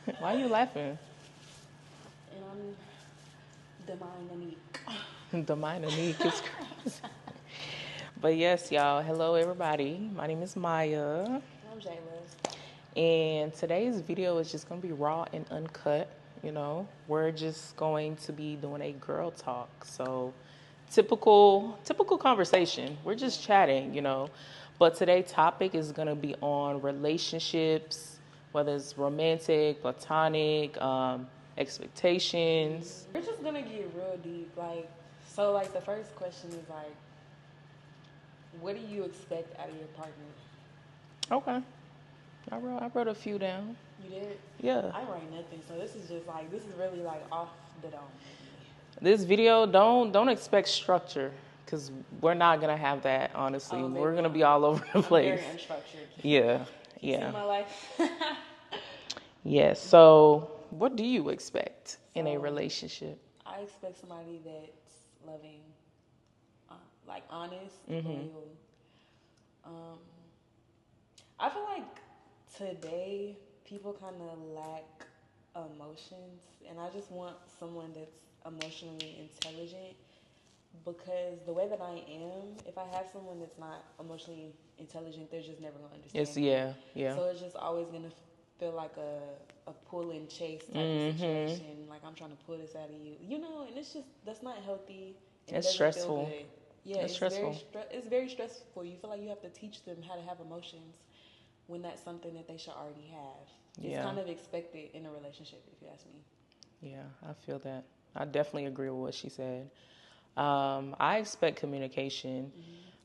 Why are you laughing? And I'm Demine Unique. The mind of Neek is crazy. But yes, y'all. Hello, everybody. My name is Maya. I'm Jayla. And today's video is just going to be raw and uncut. We're just going to be doing a girl talk. So typical conversation. We're just chatting. But today's topic is going to be on relationships, whether it's romantic, platonic, expectations. We're just gonna get real deep. So the first question is what do you expect out of your partner? Okay. I wrote a few down. You did? Yeah. I write nothing, so this is really off the dome. This video, don't expect structure, because we're not gonna have that. Honestly, we're gonna be all over the place. Very unstructured. Yeah. You see my life? Yes. So, what do you expect in a relationship? I expect somebody that's loving, honest, loyal. I feel like today people kind of lack emotions, and I just want someone that's emotionally intelligent, because the way that I am, if I have someone that's not emotionally intelligent, they're just never gonna understand me. Yeah. So it's just always gonna feel like a pull and chase type of situation. Like I'm trying to pull this out of you, and that's not healthy. And It's it doesn't stressful. feel good. Yeah, it's stressful. It's very stressful. You feel like you have to teach them how to have emotions when that's something that they should already have. It's kind of expected in a relationship, if you ask me. Yeah, I feel that. I definitely agree with what she said. I expect communication.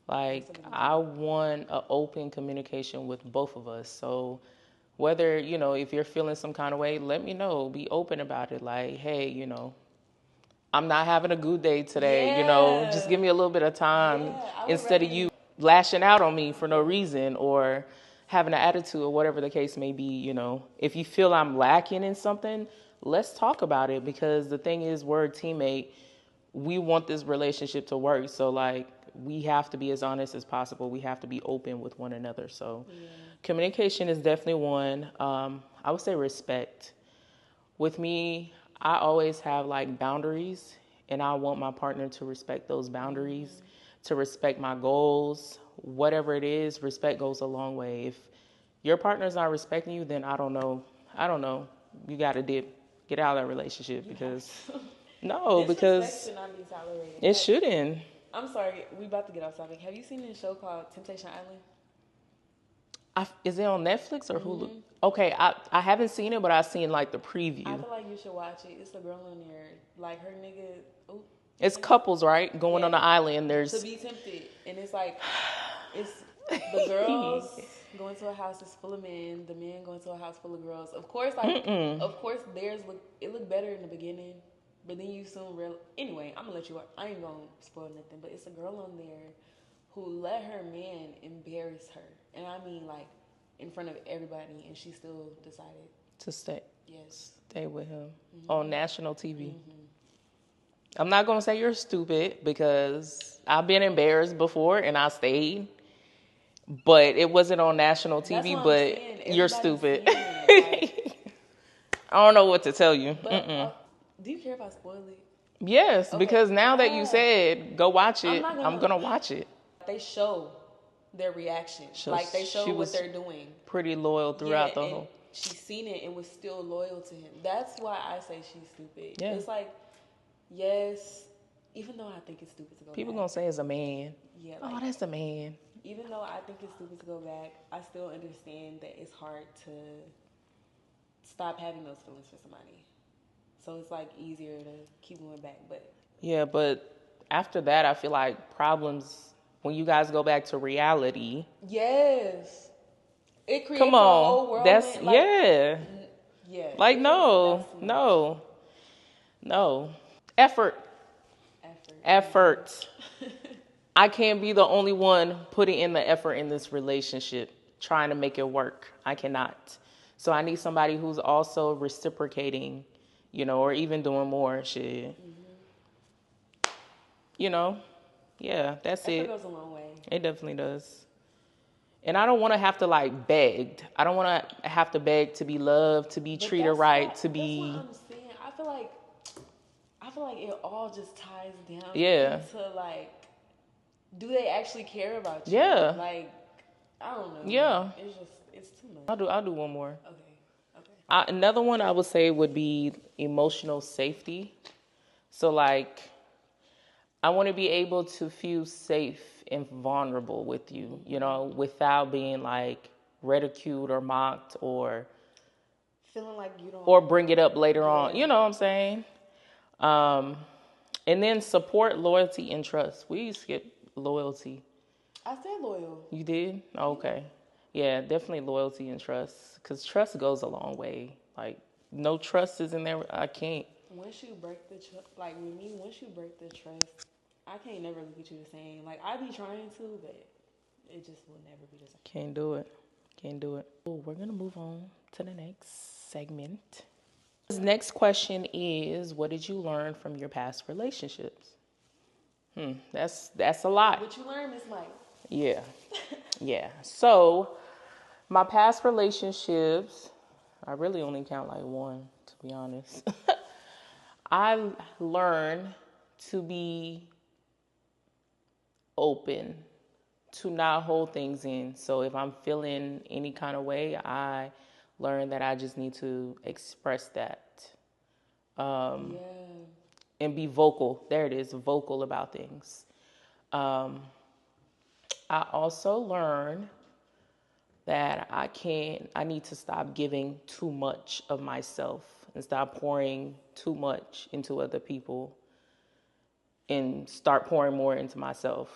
Like, I want an open communication with both of us. So, whether, if you're feeling some kind of way, let me know. Be open about it. Like, hey, I'm not having a good day today. Just give me a little bit of time instead of you lashing out on me for no reason or having an attitude or whatever the case may be. If you feel I'm lacking in something, let's talk about it, because the thing is, we're a teammate. We want this relationship to work. So, like, we have to be as honest as possible. We have to be open with one another. So, communication is definitely one. I would say respect. With me, I always have like boundaries, and I want my partner to respect those boundaries, to respect my goals. Whatever it is, respect goes a long way. If your partner's not respecting you, then I don't know. You got to dip, get out of that relationship, because because should not be tolerated. It shouldn't. I'm sorry, we about to get off topic. Have you seen this show called Temptation Island? Is it on Netflix or Hulu? Okay, I haven't seen it, but I've seen like the preview. I feel like you should watch it. It's a girl on there, like her nigga. Ooh, it's couples, right? Going on the island. There's to be tempted, and it's the girls going to a house that's full of men. The men going to a house full of girls. Of course, theirs look better in the beginning, but then you soon realize. Anyway, I'm gonna let you. I ain't gonna spoil nothing, but it's a girl on there who let her man embarrass her, and I mean in front of everybody, and she still decided to stay. Yes, stay with him on national TV. I'm not gonna say you're stupid, because I've been embarrassed before and I stayed, but it wasn't on national TV. But you're stupid. I don't know what to tell you. Do you care if I spoil it? Yes, okay. Because now that you said go watch it, I'm gonna watch it. They show their reaction. They show what they're doing. Pretty loyal throughout the whole. She's seen it and was still loyal to him. That's why I say she's stupid. Yeah. It's yes, even though I think it's stupid to go People back. Gonna say it's a man. Yeah. That's a man. Even though I think it's stupid to go back, I still understand that it's hard to stop having those feelings for somebody. So it's easier to keep going back. But yeah, but after that, I feel like problems when you guys go back to reality. Yes. It creates a whole world. That's yeah. No. Effort. I can't be the only one putting in the effort in this relationship, trying to make it work. I cannot. So I need somebody who's also reciprocating, or even doing more shit. Yeah, that's it. Effort goes a long way. It definitely does. And I don't want to have to like beg. I don't want to have to beg to be loved, to be But treated right, to that's be. what I'm saying. I feel like it all just ties down Yeah. into like, do they actually care about you? Yeah. Like, I don't know. Yeah. It's too much. I'll do one more. Okay. Another one I would say would be emotional safety. So like, I want to be able to feel safe and vulnerable with you, you know, without being like ridiculed or mocked or Feeling like you don't. or bring it up later on. Yeah. You know what I'm saying? And then support, loyalty, and trust. We skip loyalty. I said loyal. You did? Okay. Yeah, definitely loyalty and trust. Because trust goes a long way. Like, no trust is in there. I can't. Once you break the like with me, once you break the trust, I can't never look at you the same. Like I be trying to, but it just will never be the same. Can't do it. Can't do it. Oh, we're gonna move on to the next segment. This next question is, what did you learn from your past relationships? That's a lot. What you learn, Miss Mike? Yeah. Yeah. So my past relationships, I really only count like one, to be honest. I learned to be open, to not hold things in. So if I'm feeling any kind of way, I learned that I just need to express that. Yeah. And be vocal. There it is, vocal about things. I also learned that I need to stop giving too much of myself and stop pouring too much into other people and start pouring more into myself,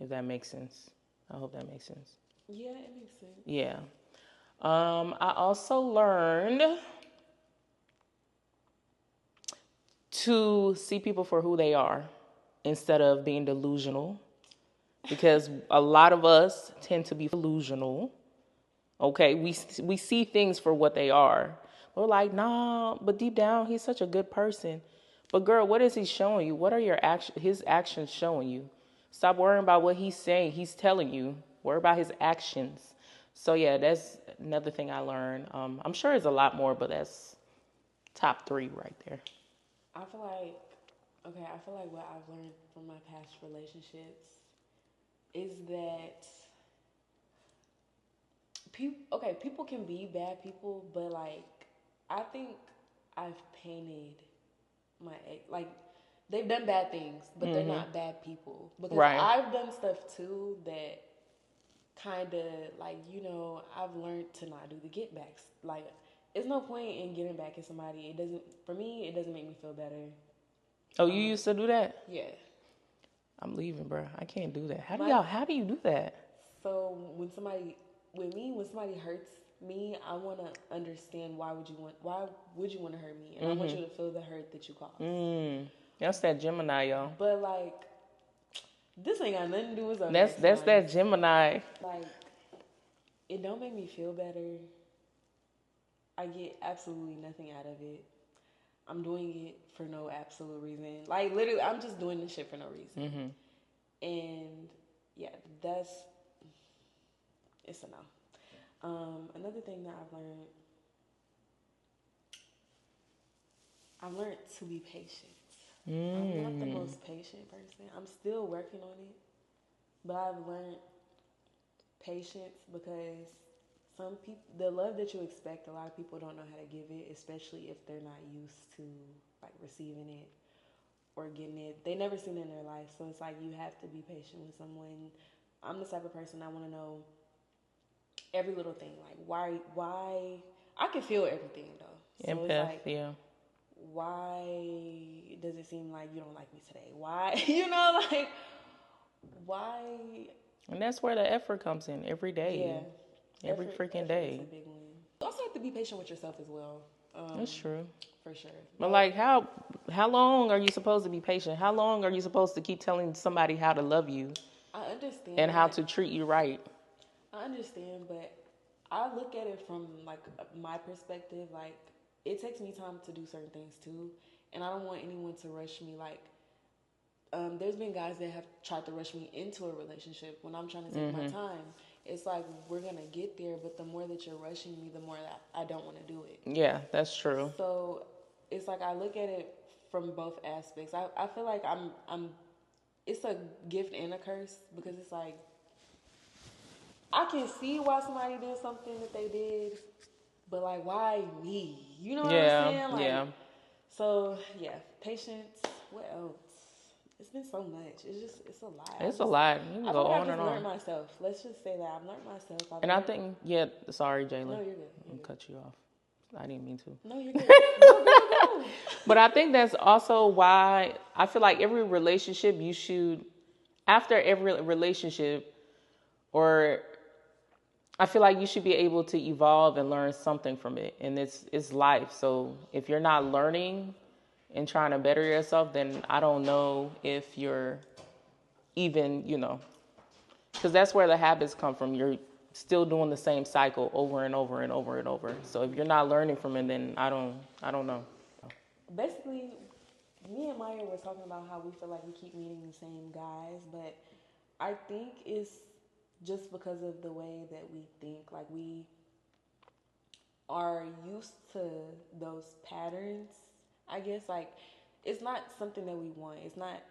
if that makes sense. I hope that makes sense. Yeah, it makes sense. Yeah. I also learned to see people for who they are instead of being delusional, because a lot of us tend to be delusional. Okay, we see things for what they are. We're like, nah, but deep down, he's such a good person. But girl, what is he showing you? What are his actions showing you? Stop worrying about what he's saying. He's telling you. Worry about his actions. So yeah, that's another thing I learned. I'm sure there's a lot more, but that's top 3 right there. I feel like what I've learned from my past relationships is that people can be bad people, but like I think I've painted my ex, like they've done bad things, but they're not bad people, because Right. I've done stuff too that kind of like, I've learned to not do the get backs. Like it's no point in getting back at somebody. It doesn't make me feel better. Oh, you used to do that? Yeah. I'm leaving, bro. I can't do that. How do you do that? So when somebody hurts me, I want to understand why would you want to hurt me, and I want you to feel the hurt that you caused. That's that Gemini, y'all. But like, this ain't got nothing to do with something. That's that Gemini. Like, it don't make me feel better. I get absolutely nothing out of it. I'm doing it for no absolute reason. Like literally, I'm just doing this shit for no reason. And yeah, it's a no. Another thing that I've learned to be patient. I'm not the most patient person. I'm still working on it, but I've learned patience, because some people, the love that you expect, a lot of people don't know how to give it, especially if they're not used to like receiving it or getting it. They never seen it in their life, so it's like you have to be patient with someone. I'm the type of person, I want to know every little thing, like why I can feel everything though. So Empath, it's like, yeah. why does it seem like you don't like me today? Why, like why? And that's where the effort comes in every day. Yeah, every freaking day. Is a big one. You also have to be patient with yourself as well. That's true. For sure. But like, how long are you supposed to be patient? How long are you supposed to keep telling somebody how to love you? I understand. And how to treat you right? I understand, but I look at it from like my perspective. Like, it takes me time to do certain things too, and I don't want anyone to rush me. Like, there's been guys that have tried to rush me into a relationship when I'm trying to take my time, it's like we're gonna get there, but the more that you're rushing me, the more that I don't want to do it. Yeah, that's true. So it's like I look at it from both aspects. I feel like I'm it's a gift and a curse because it's like I can see why somebody did something that they did, but like why me? You know what I'm saying? Like, yeah. so yeah, patience. What else? It's been so much. It's a lot. It's a lot. You can I go feel like on I've and just learned on. myself. Let's just say that I've learned myself. And I think, yeah, sorry, Jayla. No, you're good. I'll cut you off. I didn't mean to. No, you're good. Go. But I think that's also why I feel like every relationship you should, after every relationship, or I feel like you should be able to evolve and learn something from it. And it's life. So if you're not learning and trying to better yourself, then I don't know if you're even, because that's where the habits come from. You're still doing the same cycle over and over and over and over. So if you're not learning from it, then I don't know. Basically, me and Maya were talking about how we feel like we keep meeting the same guys, but I think it's just because of the way that we think. Like we are used to those patterns. I guess like it's not something that we want. It's not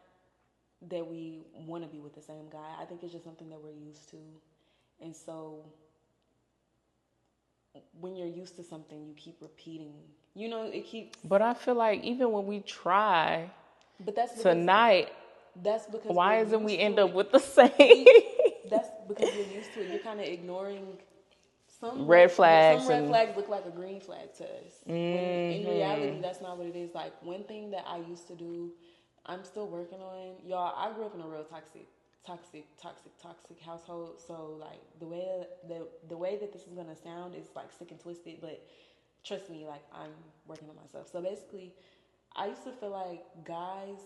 that we want to be with the same guy. I think it's just something that we're used to. And so when you're used to something, you keep repeating. It keeps. But I feel like even when we try But that's tonight, that's because why isn't we end up with the same? That's because you're used to it. You're kind of ignoring some red flags. Some red flags look like a green flag to us. When in reality, that's not what it is. Like one thing that I used to do, I'm still working on. Y'all, I grew up in a real toxic household. So like the way that this is gonna sound is like sick and twisted, but trust me, like I'm working on myself. So basically, I used to feel like guys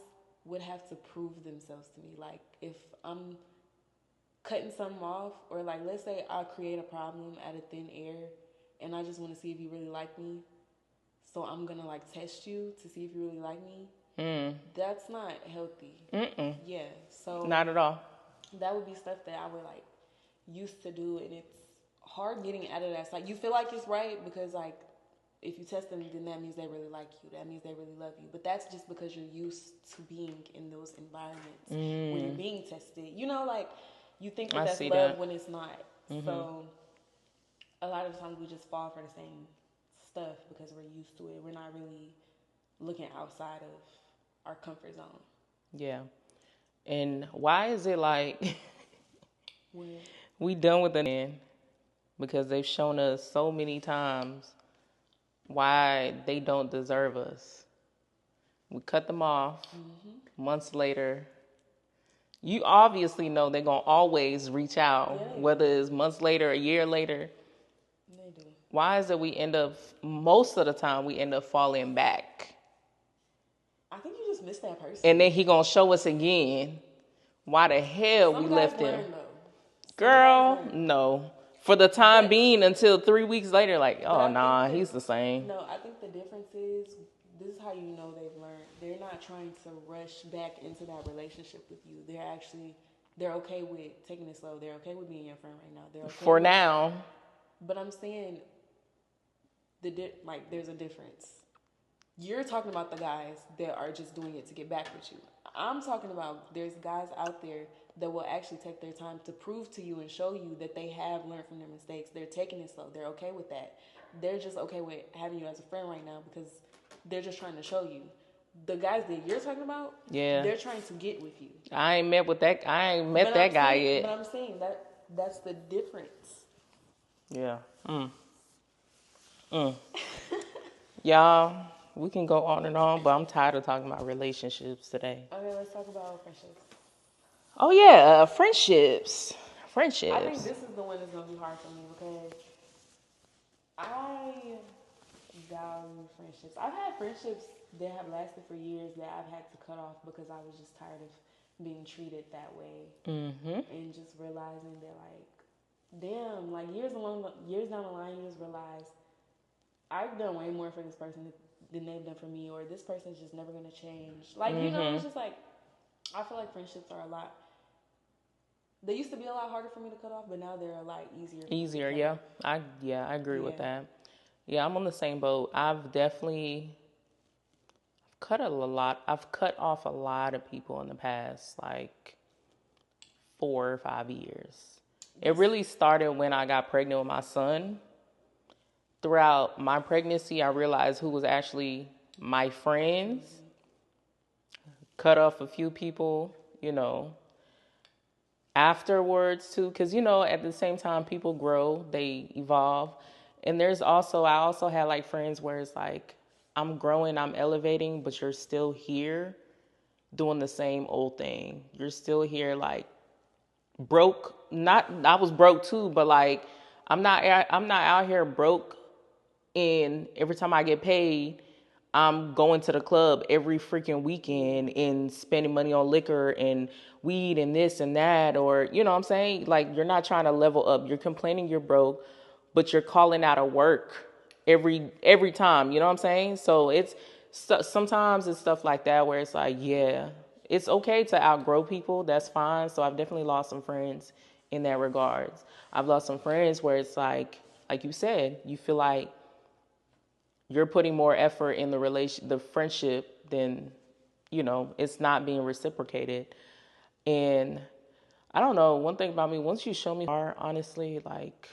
would have to prove themselves to me. Like if I'm cutting something off, or like let's say I create a problem out of thin air and I just want to see if you really like me, so I'm gonna like test you to see if you really like me. That's not healthy. Yeah, so not at all. That would be stuff that I would like used to do, and it's hard getting out of that. It's like you feel like it's right because like if you test them, then that means they really like you. That means they really love you. But that's just because you're used to being in those environments where you're being tested. Like you think that that's love when it's not. So a lot of times we just fall for the same stuff because we're used to it. We're not really looking outside of our comfort zone. Yeah. And why is it like we done with the men? Because they've shown us so many times why they don't deserve us. We cut them off. Months later, you obviously know they're going to always reach out, whether it's months later, a year later. They do. Why is it most of the time, we end up falling back? I think you just miss that person. And then he going to show us again why the hell we left him. Girl, no. For the time being, until 3 weeks later, like, oh, nah, he's the same. No, I think the difference is, this is how you know they've learned. They're not trying to rush back into that relationship with you. They're okay with taking it slow. They're okay with being your friend right now. They're okay for now. But I'm saying, there's a difference. You're talking about the guys that are just doing it to get back with you. I'm talking about there's guys out there that will actually take their time to prove to you and show you that they have learned from their mistakes. They're taking it slow. They're okay with that. They're just okay with having you as a friend right now because they're just trying to show you. The guys that you're talking about, they're trying to get with you. I ain't met that guy yet. But I'm saying that's the difference. Yeah. Y'all, we can go on and on, but I'm tired of talking about relationships today. Okay, let's talk about friendships. Oh, yeah, friendships. I think this is the one that's going to be hard for me because I value friendships. I've had friendships that have lasted for years that I've had to cut off because I was just tired of being treated that way. And just realizing that, like, damn, like years down the line, you just realize I've done way more for this person than they've done for me, or this person's just never going to change. Like, it's just like, I feel like friendships are a lot They used to be a lot harder for me to cut off, but now they're a lot easier. Easier, yeah. I agree with that. Yeah, I'm on the same boat. I've definitely cut a lot. I've cut off a lot of people in the past, like 4 or 5 years. It really started when I got pregnant with my son. Throughout my pregnancy, I realized who was actually my friends. Cut off a few people, afterwards too, because at the same time people grow, they evolve. And I also had like friends where it's like I'm growing, I'm elevating, but you're still here doing the same old thing. You're still here like broke. Not I was broke too, but like I'm not out here broke, and every time I get paid I'm going to the club every freaking weekend and spending money on liquor and weed and this and that, or you know what I'm saying? Like, you're not trying to level up. You're complaining you're broke, but you're calling out of work every time, you know what I'm saying? So sometimes it's stuff like that where it's like, yeah, it's okay to outgrow people. That's fine. So I've definitely lost some friends in that regards. I've lost some friends where it's like you said, you feel like you're putting more effort in the friendship than, it's not being reciprocated. And I don't know, one thing about me, once you show me honestly, like,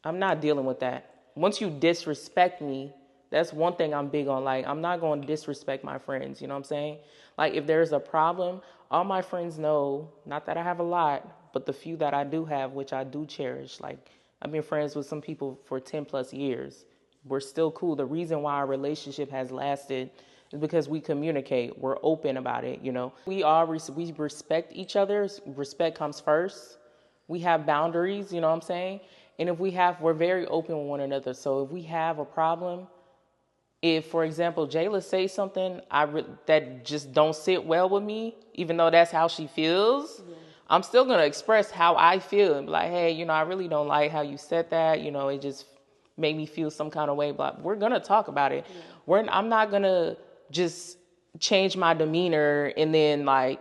I'm not dealing with that. Once you disrespect me, that's one thing I'm big on. Like, I'm not going to disrespect my friends, you know what I'm saying? Like, if there's a problem, all my friends know, not that I have a lot, but the few that I do have, which I do cherish, like, I've been friends with some people for 10 plus years. We're still cool. The reason why our relationship has lasted is because we communicate. We're open about it, We respect each other. Respect comes first. We have boundaries, you know what I'm saying? And we're very open with one another. So if we have a problem, if, for example, Jayla says something that just don't sit well with me, even though that's how she feels, I'm still going to express how I feel and be like, hey, I really don't like how you said that. It just made me feel some kind of way. But we're going to talk about it. Yeah. I'm not going to just change my demeanor and then like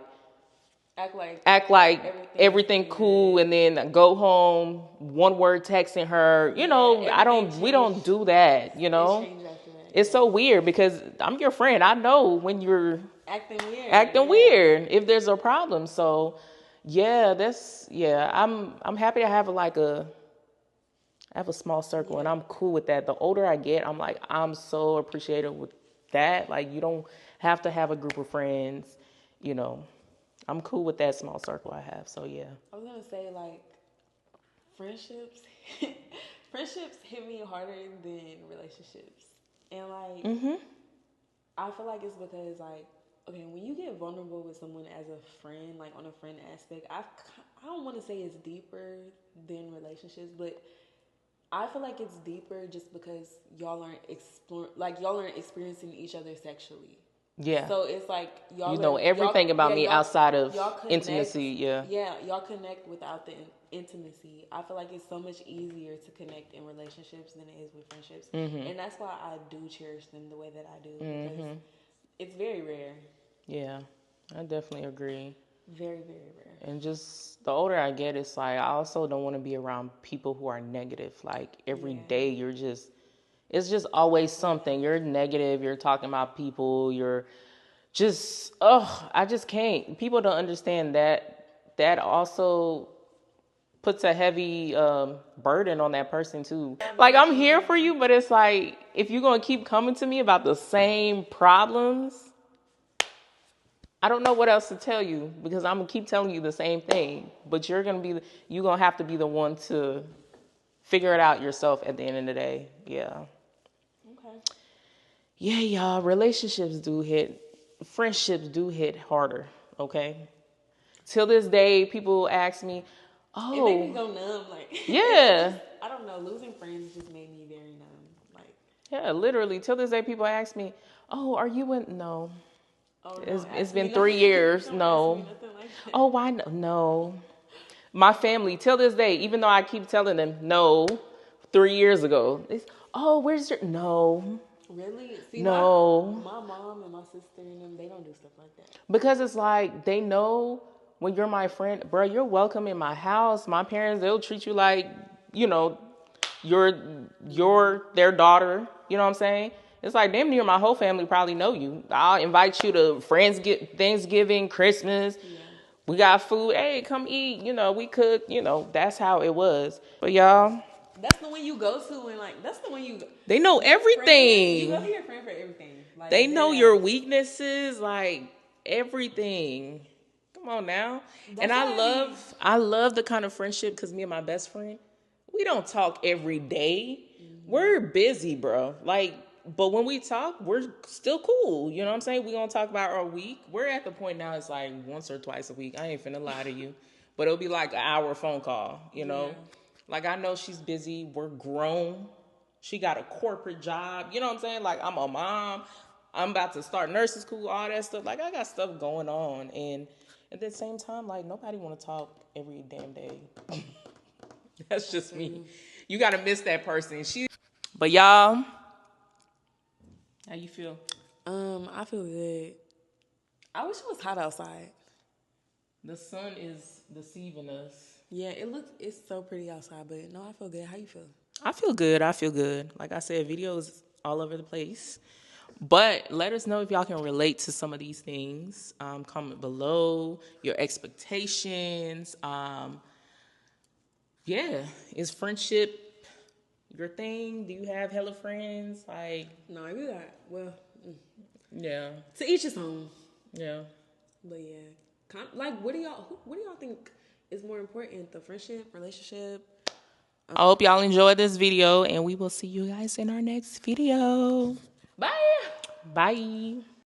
act like everything cool and then go home, one word texting her. We don't do that, It's so weird because I'm your friend. I know when you're acting weird if there's a problem. So I'm happy I have I have a small circle and I'm cool with that. The older I get, I'm so appreciative with that. Like, you don't have to have a group of friends, I'm cool with that small circle I have. So yeah. I was gonna say, like, friendships hit me harder than relationships. And like I feel like it's because, like, okay, when you get vulnerable with someone as a friend, like on a friend aspect, I don't want to say it's deeper than relationships, but I feel like it's deeper just because y'all aren't experiencing each other sexually. Yeah. So it's like y'all know everything about me outside of intimacy. Yeah. Yeah, y'all connect without the intimacy. I feel like it's so much easier to connect in relationships than it is with friendships, and that's why I do cherish them the way that I do, because it's very rare. Yeah, I definitely agree. Very, very rare. And just the older I get, it's like I also don't want to be around people who are negative. Like, every day it's just always something. You're negative. You're talking about people. You're just, I just can't. People don't understand that. That also puts a heavy burden on that person too. Like, I'm here for you, but it's like, if you're going to keep coming to me about the same problems, I don't know what else to tell you, because I'm going to keep telling you the same thing. But you're going to have to be the one to figure it out yourself at the end of the day. Yeah. Okay. Yeah, y'all, friendships do hit harder, okay? Till this day, people ask me, oh. It made me go numb, like. Yeah. I don't know, losing friends just made me very numb, like. Yeah, literally, till this day, people ask me, oh, are you in, no. Oh, it's been 3 years, no. Like, oh, why no. My family, till this day, even though I keep telling them, no, 3 years ago, where's your, no. Really? See, no. My mom and my sister and them, they don't do stuff like that. Because it's like, they know when you're my friend, bro, you're welcome in my house. My parents, they'll treat you like, you know, you're their daughter. You know what I'm saying? It's like damn near my whole family probably know you. I'll invite you to friends get Thanksgiving, Christmas. Yeah. We got food. Hey, come eat. You know, we cook. You know, that's how it was. But y'all, that's the one you go to and like that's the one you. They know everything. You go to your friend for everything. Like, they know your weaknesses, like everything. Come on now. That's and I love the kind of friendship because me and my best friend, we don't talk every day. Mm-hmm. We're busy, bro. Like, but when we talk, we're still cool. You know what I'm saying? We're going to talk about our week. We're at the point now it's like once or twice a week. I ain't finna lie to you. But it'll be like an hour phone call, you know? Yeah. Like, I know she's busy. We're grown. She got a corporate job. You know what I'm saying? Like, I'm a mom. I'm about to start nursing school, all that stuff. Like, I got stuff going on. And at the same time, like, nobody want to talk every damn day. That's just me. You got to miss that person. But y'all, how you feel? I feel good. I wish it was hot outside. The sun is deceiving us. Yeah, it's so pretty outside, but no, I feel good. How you feel? I feel good. Like I said, videos all over the place. But let us know if y'all can relate to some of these things. Comment below your expectations. Yeah, is friendship your thing? Do you have hella friends? Like, no, we got, well, yeah. To each his own. Yeah. But yeah, like, what do y'all think is more important, the friendship, relationship? I hope y'all enjoyed this video, and we will see you guys in our next video. Bye. Bye.